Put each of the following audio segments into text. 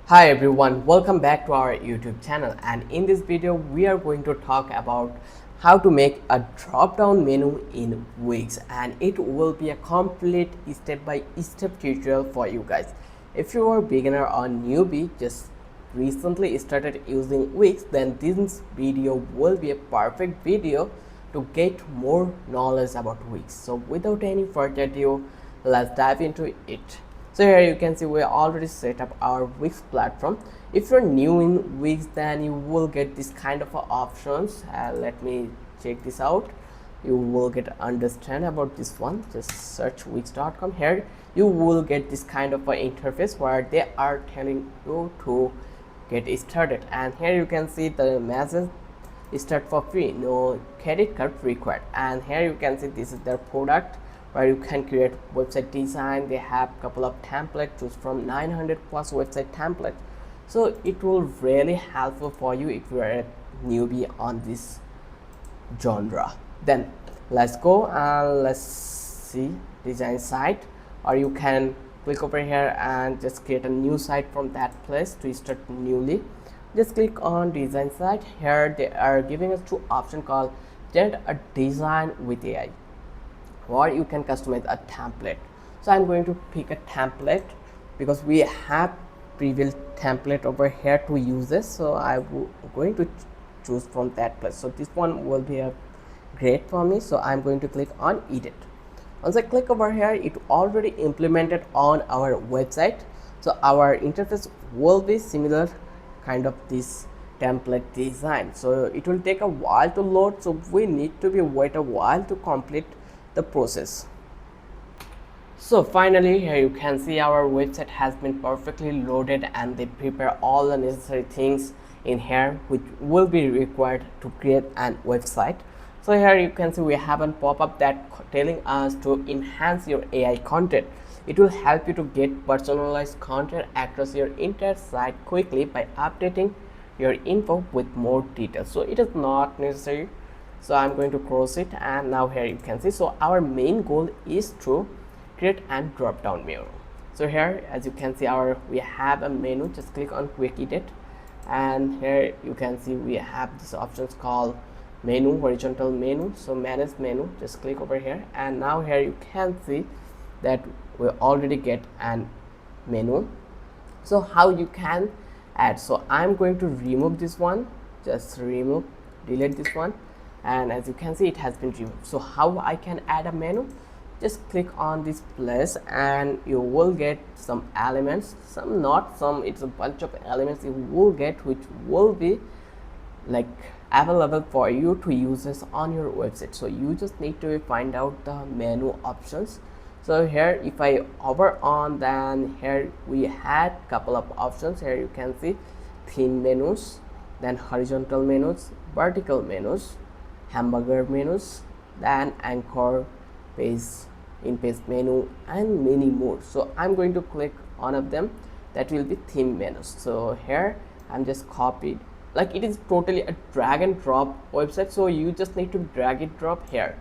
Hi everyone, welcome back to our YouTube channel, and in this video we are going to talk about how to make a drop down menu in Wix, and it will be a complete step-by-step tutorial for you guys. If you are a beginner or newbie just recently started using Wix, then this video will be a perfect video to get more knowledge about Wix. So without any further ado, let's dive into it. So here you can see we already set up our Wix platform. If you're new in Wix, then you will get this kind of options. Let me check this out. You will get understand about this one. Just search wix.com. Here you will get this kind of interface where they are telling you to get started, and here you can see the message start for free, no credit card required. And here you can see this is their product where you can create website design. They have couple of templates, choose from 900 plus website templates, so it will really helpful for you if you are a newbie on this genre. Then let's go and let's see design site, or you can click over here and just create a new site from that place to start newly. Just click on design site. Here they are giving us two options called generate a design with AI, or you can customize a template. So I'm going to pick a template because we have previous template over here to use this, so I'm going to choose from that place. So this one will be a great for me, so I'm going to click on edit. Once I click over here, it already implemented on our website, so our interface will be similar kind of this template design. So it will take a while to load, so we need to be wait a while to complete the process. So finally here you can see our website has been perfectly loaded, and they prepare all the necessary things in here which will be required to create an website. So here you can see we have a pop-up that telling us to enhance your AI content. It will help you to get personalized content across your entire site quickly by updating your info with more details. So it is not necessary, so I'm going to close it. And now here you can see, so our main goal is to create and drop down menu. So here as you can see we have a menu. Just click on quick edit, and here you can see we have this options called menu, horizontal menu. So manage menu, just click over here, and now here you can see that we already get an menu. So how you can add, so I'm going to remove this one, just delete this one, and as you can see it has been removed. So how I can add a menu, just click on this place and you will get some elements, some not some, it's a bunch of elements you will get which will be like available for you to use this on your website. So you just need to find out the menu options. So here if I hover on, then here we had couple of options. Here you can see theme menus, then horizontal menus, vertical menus, hamburger menus, then anchor page, in page menu, and many more. So I'm going to click one of them, that will be theme menus. So here I'm just copied, like it is totally a drag and drop website, so you just need to drag it drop here,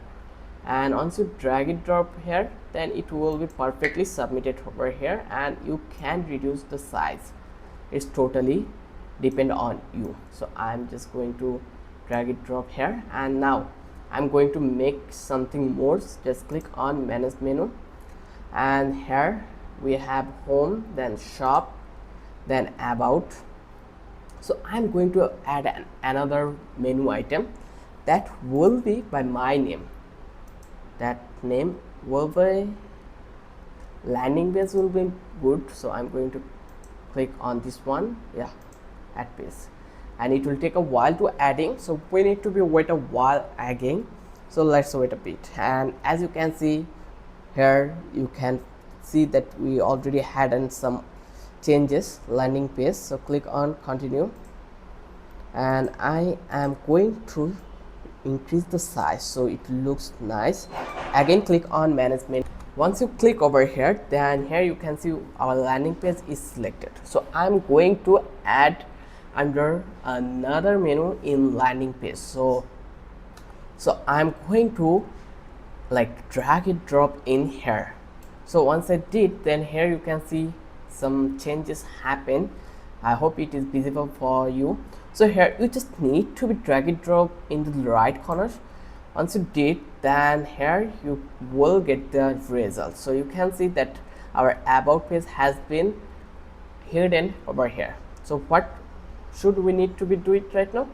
and once you drag it drop here, then it will be perfectly submitted over here, and you can reduce the size. It's totally depend on you. So I'm just going to drag it drop here, and now I'm going to make something more. Just click on manage menu, and here we have home, then shop, then about. So I'm going to add another menu item that will be by my name. That name will be landing page will be good, so I'm going to click on this one, yeah, add page, and it will take a while to adding, so we need to be wait a while again. So let's wait a bit. And as you can see here, you can see that we already had some changes landing page. So click on continue, and I am going to increase the size so it looks nice. Again click on management. Once you click over here, then here you can see our landing page is selected. So I'm going to add under another menu in landing page. So I'm going to like drag it drop in here. So once I did, then here you can see some changes happen, I hope it is visible for you. So here you just need to be drag and drop into the right corner. Once you did, then here you will get the result. So you can see that our about page has been hidden over here. So what should we need to be do it right now?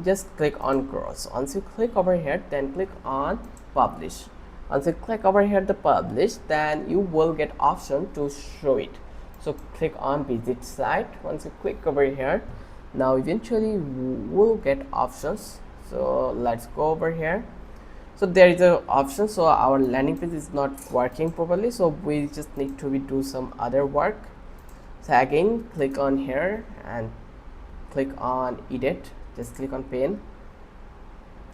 Just click on cross. Once you click over here, then click on publish. Once you click over here the publish, then you will get option to show it. So click on visit site. Once you click over here, now eventually you will get options. So let's go over here. So there is a option. So our landing page is not working properly, so we just need to be do some other work. So again, click on here and click on edit. Just click on pane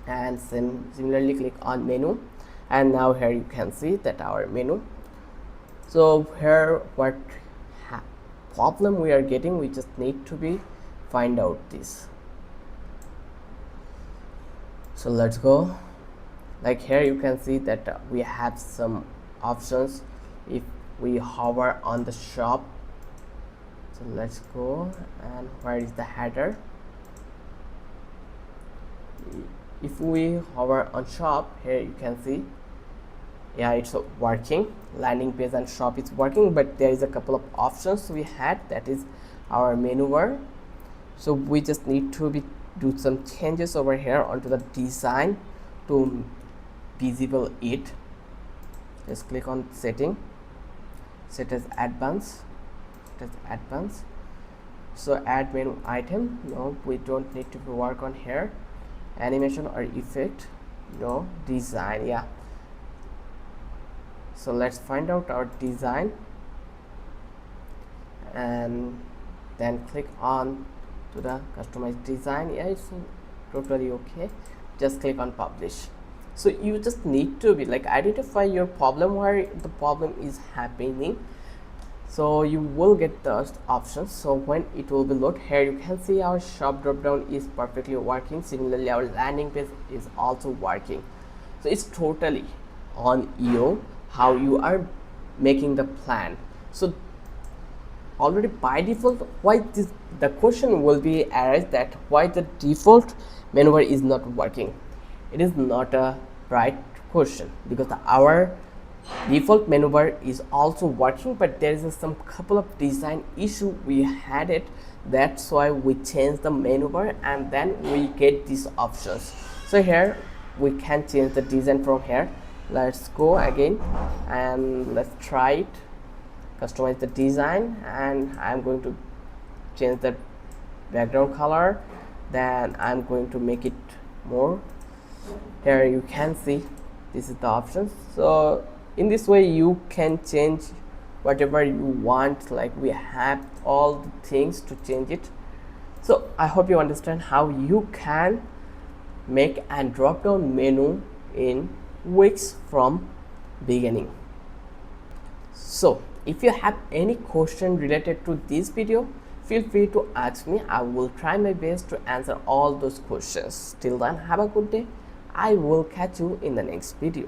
and similarly click on menu, and now here you can see that our menu. So here what problem we are getting, we just need to be find out this. So let's go. Like here you can see that we have some options if we hover on the shop. So let's go, and where is the header? If we hover on shop, here you can see, yeah, it's working. Landing page and shop is working, but there is a couple of options we had, that is our menu bar. So we just need to be do some changes over here onto the design to visible it. Just click on setting, set as advanced, so add menu item, no, we don't need to work on here. Animation or effect, no. Design, yeah. So let's find out our design and then click on to the customize design. Yeah, it's totally okay. Just click on publish. So you just need to be like identify your problem, where the problem is happening. So you will get those options. So when it will be load, here you can see our shop drop down is perfectly working. Similarly, our landing page is also working. So it's totally on you how you are making the plan. So already by default, why this, the question will be arise that why the default menu bar is not working. It is not a right question, because our default menu bar is also working, but there is some couple of design issue we had it. That's why we change the menu bar and then we get these options. So here we can change the design from here. Let's go again and let's try it. Customize the design, and I'm going to change the background color. Then I'm going to make it more. Here you can see this is the options. So in this way you can change whatever you want, like we have all the things to change it. So I hope you understand how you can make a drop down menu in Wix from beginning. So if you have any question related to this video, feel free to ask me. I will try my best to answer all those questions. Till then, have a good day. I will catch you in the next video.